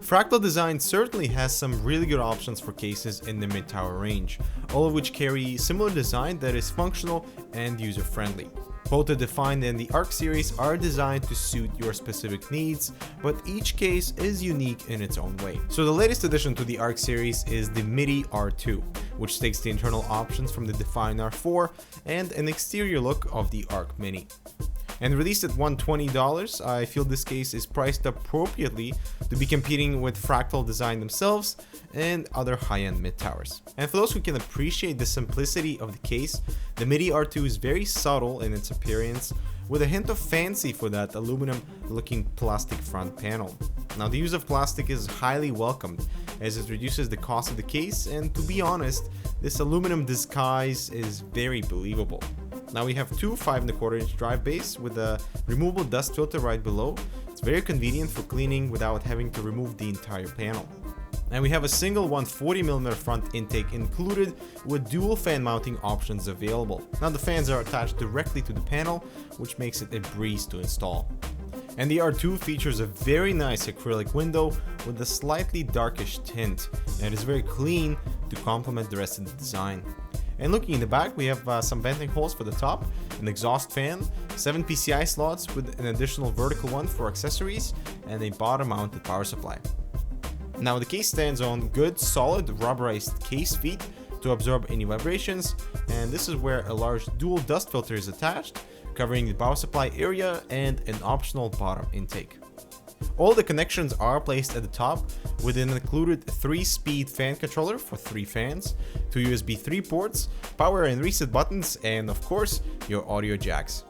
Fractal design certainly has some really good options for cases in the mid-tower range, all of which carry similar design that is functional and user-friendly. Both the Define and the Arc series are designed to suit your specific needs, but each case is unique in its own way. So the latest addition to the Arc series is the Midi R2, which takes the internal options from the Define R4 and an exterior look of the Arc Mini. And released at $120, I feel this case is priced appropriately to be competing with Fractal design themselves and other high-end mid-towers. And for those who can appreciate the simplicity of the case, the Midi R2 is very subtle in its appearance, with a hint of fancy for that aluminum-looking plastic front panel. Now, the use of plastic is highly welcomed, as it reduces the cost of the case, and to be honest, this aluminum disguise is very believable. Now we have two 5¼ drive bays with a removable dust filter right below. It's very convenient for cleaning without having to remove the entire panel. And we have a single 140mm front intake included with dual fan mounting options available. Now the fans are attached directly to the panel, which makes it a breeze to install. And the R2 features a very nice acrylic window with a slightly darkish tint, and is very clean to complement the rest of the design. And looking in the back, we have some venting holes for the top, an exhaust fan, 7 PCI slots with an additional vertical one for accessories, and a bottom mounted power supply. Now the case stands on good solid rubberized case feet to absorb any vibrations, and this is where a large dual dust filter is attached, covering the power supply area and an optional bottom intake. All the connections are placed at the top with an included 3-speed fan controller for 3 fans, 2 USB 3 ports, power and reset buttons, and of course your audio jacks.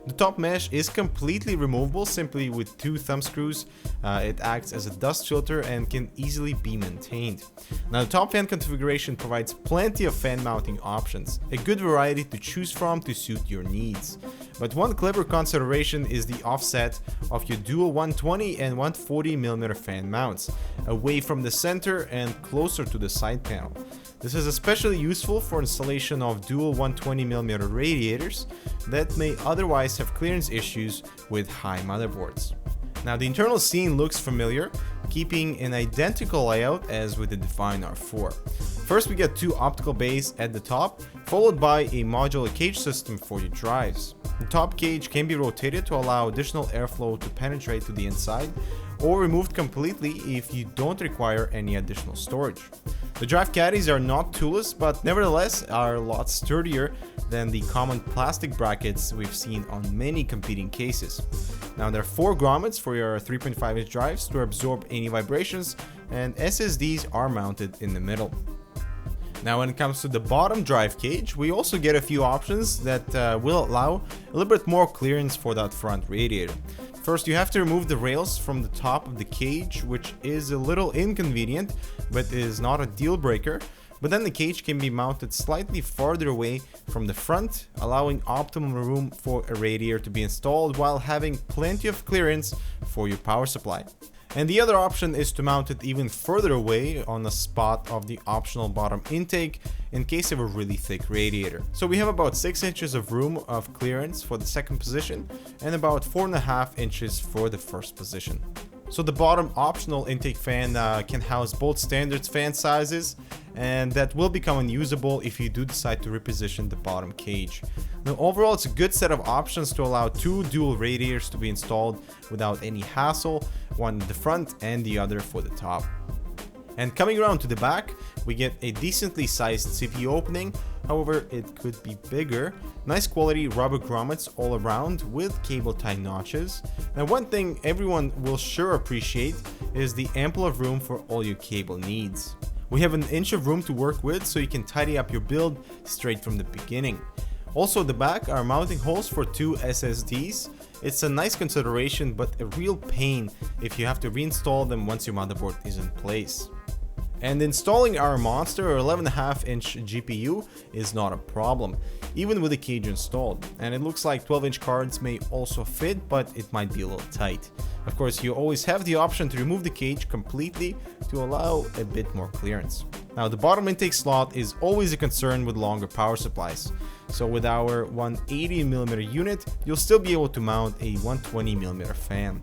The top mesh is completely removable simply with 2 thumb screws. It acts as a dust filter and can easily be maintained. Now the top fan configuration provides plenty of fan mounting options, a good variety to choose from to suit your needs. But one clever consideration is the offset of your dual 120 and 140mm fan mounts, away from the center and closer to the side panel. This is especially useful for installation of dual 120mm radiators that may otherwise have clearance issues with high motherboards. Now the internal scene looks familiar, keeping an identical layout as with the Define R4. First we get 2 optical bays at the top, followed by a modular cage system for your drives. The top cage can be rotated to allow additional airflow to penetrate to the inside, or removed completely if you don't require any additional storage. The drive caddies are not toolless, but nevertheless are a lot sturdier than the common plastic brackets we've seen on many competing cases. Now there are 4 grommets for your 3.5-inch drives to absorb any vibrations, and SSDs are mounted in the middle. Now when it comes to the bottom drive cage, we also get a few options that will allow a little bit more clearance for that front radiator. First, you have to remove the rails from the top of the cage, which is a little inconvenient, but is not a deal breaker. But then the cage can be mounted slightly farther away from the front, allowing optimum room for a radiator to be installed while having plenty of clearance for your power supply. And the other option is to mount it even further away on the spot of the optional bottom intake in case of a really thick radiator. So we have about 6 inches of room of clearance for the second position and about 4.5 inches for the first position. So the bottom optional intake fan can house both standard fan sizes, and that will become unusable if you do decide to reposition the bottom cage. Now overall, it's a good set of options to allow 2 dual radiators to be installed without any hassle, one in the front and the other for the top. And coming around to the back, we get a decently sized CPU opening, however it could be bigger. Nice quality rubber grommets all around with cable tie notches. Now one thing everyone will sure appreciate is the ample of room for all your cable needs. We have 1 inch of room to work with, so you can tidy up your build straight from the beginning. Also at the back are mounting holes for 2 SSDs. It's a nice consideration, but a real pain if you have to reinstall them once your motherboard is in place. And installing our monster 11.5-inch GPU is not a problem, even with the cage installed. And it looks like 12-inch cards may also fit, but it might be a little tight. Of course, you always have the option to remove the cage completely to allow a bit more clearance. Now the bottom intake slot is always a concern with longer power supplies. So with our 180mm unit, you'll still be able to mount a 120mm fan.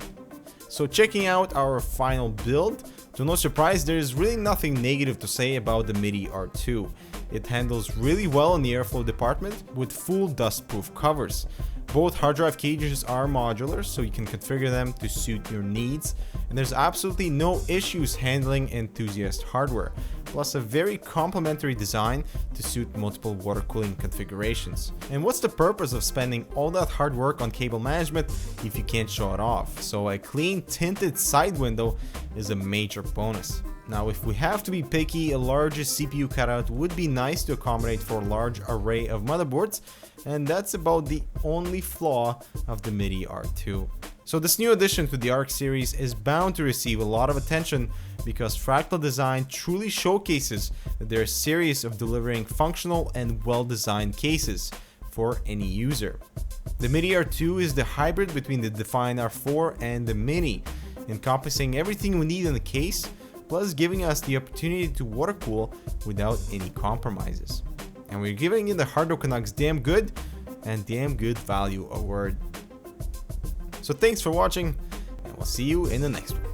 So checking out our final build, So no surprise, there is really nothing negative to say about the Midi R2. It handles really well in the airflow department with full dust-proof covers. Both hard drive cages are modular, so you can configure them to suit your needs, and there's absolutely no issues handling enthusiast hardware, plus a very complementary design to suit multiple water cooling configurations. And what's the purpose of spending all that hard work on cable management if you can't show it off? So a clean tinted side window is a major bonus. Now, if we have to be picky, a larger CPU cutout would be nice to accommodate for a large array of motherboards, and that's about the only flaw of the Midi R2. So this new addition to the Arc series is bound to receive a lot of attention because Fractal Design truly showcases that they're serious of delivering functional and well-designed cases for any user. The Midi R2 is the hybrid between the Define R4 and the Mini, encompassing everything we need in the case, plus giving us the opportunity to water cool without any compromises. And we're giving it the Hardware Canucks damn good and damn good value award. So thanks for watching, and we'll see you in the next one.